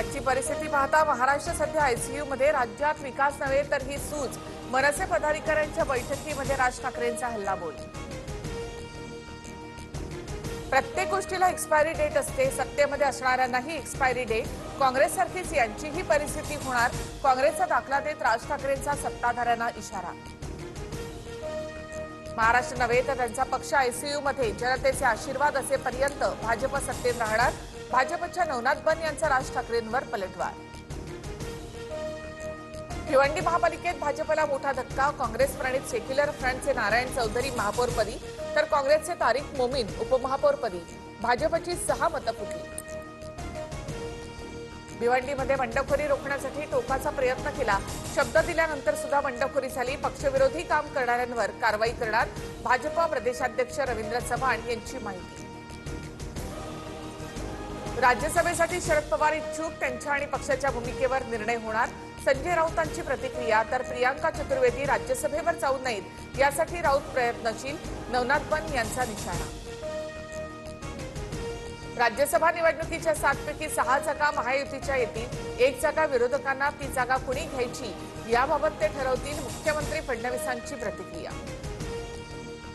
आजची परिस्थिती पाहता महाराष्ट्र सध्या आयसीयू मध्ये राज्यात विकास नव्हे तर ही सूज मनसे पदाधिकाऱ्यांच्या बैठकीमध्ये राज ठाकरेंचा हल्लाबोल। प्रत्येक गोष्टीला एक्सपायरी डेट असते, सत्तेमध्ये असणाऱ्यांनाही एक्सपायरी डेट। काँग्रेससारखीच यांचीही परिस्थिती होणार, काँग्रेसचा दाखला देत राज ठाकरेंचा सत्ताधाऱ्यांना इशारा। महाराष्ट्र नव्हे तर त्यांचा पक्ष आयसीयू मध्ये जनतेचे आशीर्वाद असेपर्यंत भाजप सत्तेत राहणार, भाजपच्या नवनाथ बन यांचा राज ठाकरेंवर पलटवार। भिवंडी महापालिकेत भाजपला मोठा धक्का, काँग्रेस प्रणित सेक्युलर फ्रंटचे नारायण चौधरी महापौरपदी तर काँग्रेसचे तारिक मोमीन उपमहापौरपदी, भाजपची 6 मतं फुटली। भिवंडीमध्ये बंडखोरी रोखण्यासाठी टोकाचा प्रयत्न केला, शब्द दिल्यानंतर सुद्धा बंडखोरी झाली, पक्षविरोधी काम करणाऱ्यांवर कारवाई करणार, भाजप प्रदेशाध्यक्ष रवींद्र चव्हाण यांची माहिती। राज्यसभेसाठी शरद पवार इच्छुक, त्यांच्या आणि पक्षाच्या भूमिकेवर निर्णय होणार, संजय राऊतांची प्रतिक्रिया। तर प्रियांका चतुर्वेदी राज्यसभेवर जाऊ नयेत यासाठी राऊत प्रयत्नशील, नवनाथ बन यांचा निशाणा। राज्यसभा निवडणुकीच्या 7 पैकी 6 जागा महायुतीच्या येतील, 1 जागा विरोधकांना, ती जागा कुणी घ्यायची याबाबत ते ठरवतील, मुख्यमंत्री फडणवीसांची प्रतिक्रिया।